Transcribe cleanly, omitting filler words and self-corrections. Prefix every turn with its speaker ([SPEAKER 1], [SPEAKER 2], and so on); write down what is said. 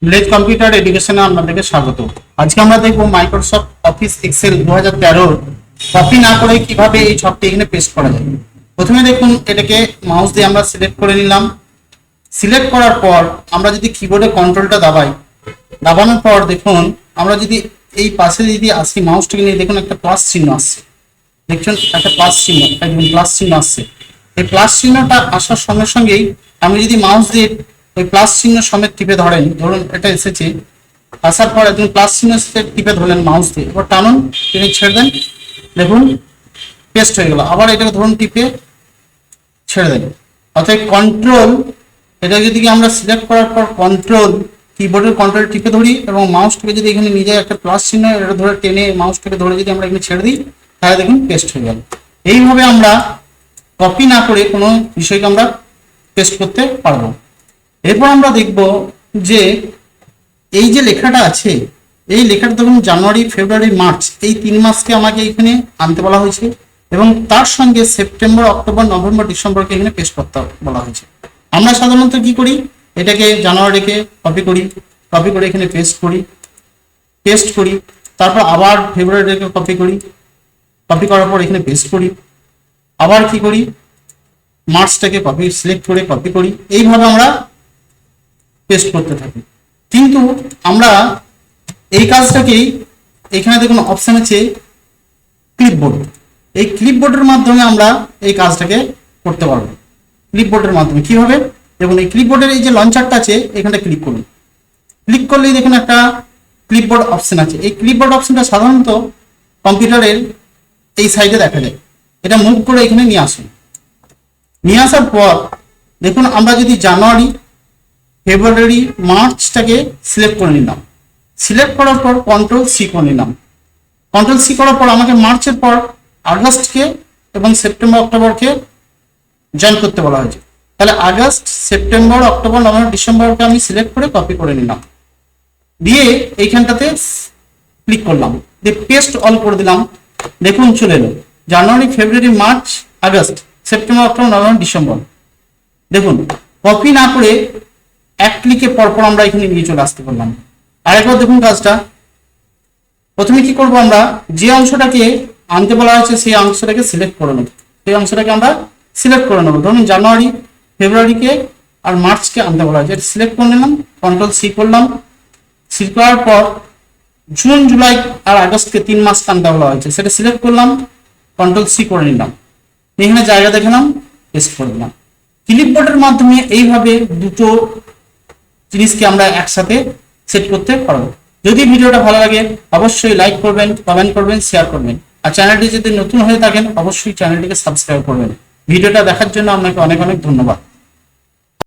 [SPEAKER 1] Village computer এডুকেশনে আপনাদেরকে স্বাগত। আজকে আমরা দেখবো মাইক্রোসফট অফিস এক্সেল 2013 কপি না করে কিভাবে এই ছকটি এখানে পেস্ট করা যায়। প্রথমে দেখুন, এটাকে মাউস দিয়ে আমরা সিলেক্ট করে নিলাম। সিলেক্ট করার পর আমরা যদি কিবোর্ডে কন্ট্রোলটা দাবানোর পর দেখুন, আমরা যদি এই পাশে যদি আসি মাউসটাকে নিয়ে, দেখুন একটা প্লাস চিহ্ন আসছে। দেখুন একটা প্লাস চিহ্ন, একদম প্লাস চিহ্ন আসছে। এই প্লাস চিহ্নটা আসার সঙ্গে সঙ্গেই আমি যদি মাউস দিয়ে ওই প্লাস চিহ্ন সমেত টিপে ধরেন, ধরুন এটা এসেছে, আসার পর একদম প্লাস চিহ্ন টিপে ধরলেন মাউস দিয়ে, এবার টানুন, টেনে ছেড়ে দেন, দেখুন পেস্ট হয়ে গেল। আবার এটাকে ধরুন টিপে ছেড়ে দেন। অর্থাৎ কন্ট্রোল, এটা যদি আমরা সিলেক্ট করার পর কন্ট্রোল, কিবোর্ডের কন্ট্রোল টিপে ধরি এবং মাউসটাকে যদি এখানে নিয়ে যায় একটা প্লাস চিহ্ন, এটা ধরে টেনে মাউসটাকে ধরে যদি আমরা এখানে ছেড়ে দিই, তাহলে দেখুন পেস্ট হয়ে গেল। এইভাবে আমরা কপি না করে কোনো বিষয়কে আমরা পেস্ট করতে পারবো। এরপর আমরা দেখব যে এই যে লেখাটা আছে, এই লেখাটা দেখুন জানুয়ারি, ফেব্রুয়ারি, মার্চ, এই 3 মাসকে আমাকে এখানে আনতে বলা হয়েছে এবং তার সঙ্গে সেপ্টেম্বর, অক্টোবর, নভেম্বর, ডিসেম্বরকে এখানে পেস্ট করতে বলা হয়েছে। আমরা সাধারণত কি করি, এটাকে জানুয়ারিকে কপি করে এখানে পেস্ট করি, তারপর আবার ফেব্রুয়ারিকে কপি করার পর এখানে পেস্ট করি, আবার কি করি, মার্চটাকে সিলেক্ট করে কপি করি। এইভাবে আমরা পেস্ট করতে থাকি। কিন্তু আমরা এই কাজটাকেই, এখানে দেখুন অপশন আছে ক্লিপবোর্ড, এই ক্লিপবোর্ডের মাধ্যমে আমরা এই কাজটাকে করতে পারবো। ক্লিপবোর্ডের মাধ্যমে কিভাবে, দেখুন এই ক্লিপবোর্ডের এই যে লঞ্চারটা আছে, এখানে ক্লিক করুন। ক্লিক করলেই দেখুন একটা ক্লিপবোর্ড অপশন আছে। এই ক্লিপবোর্ড অপশনটা সাধারণত কম্পিউটারের এই সাইডে দেখা যায়। এটা মুভ করে এখানে নিয়ে আসুন। নিয়ে আসার পর দেখুন, আমরা যদি জানুয়ারি, ফেব্রুয়ারি, মার্চটাকে সিলেক্ট করে নিলাম। সিলেক্ট করার পর কন্ট্রোল সি করে নিলাম। কন্ট্রোল সি করার পর আমাকে মার্চের পর আগস্টকে এবং সেপ্টেম্বর, অক্টোবরকে জয়েন করতে বলা হয়েছে। তাহলে আগস্ট, সেপ্টেম্বর, অক্টোবর, নভেম্বর, ডিসেম্বরকে আমি সিলেক্ট করে কপি করে নিলাম, দিয়ে এইখানটাতে ক্লিক করলাম, দিয়ে পেস্ট অল করে দিলাম। দেখুন চলে এলো January, February, March, August, September, October, November, December. দেখুন কপি না করে এক ক্লিকে পরপর আমরা এখানে নিয়ে চলে আসতে পারলাম। আরেকবার দেখুন কাজটা। প্রথমে কি করব, আমরা যে অংশটাকে আনতে বলা হয়েছে সেই অংশটাকে সিলেক্ট করে নেব। ধরুন জানুয়ারি, ফেব্রুয়ারিকে আর মার্চকে আনতে বলা হয়েছে, এটা সিলেক্ট করে নিলাম, কন্ট্রোল সি করলাম। সি করার পর জুন, জুলাই আর আগস্টকে 3 মাস আনতে বলা হয়েছে, সেটা সিলেক্ট করলাম, কন্ট্রোল সি করে নিলাম, এখানে জায়গা দেখালাম, পেস্ট করে দিলাম। ক্লিপবোর্ডের মাধ্যমে এইভাবে দুটো জিনিসকে আমরা একসাথে সেট করতে পারবো। যদি ভিডিওটা ভালো লাগে অবশ্যই লাইক করবেন, কমেন্ট করবেন, শেয়ার করবেন। আর চ্যানেলটি যদি নতুন হয়ে থাকেন অবশ্যই চ্যানেলটিকে সাবস্ক্রাইব করবেন। ভিডিওটা দেখার জন্য আপনাকে অনেক অনেক ধন্যবাদ।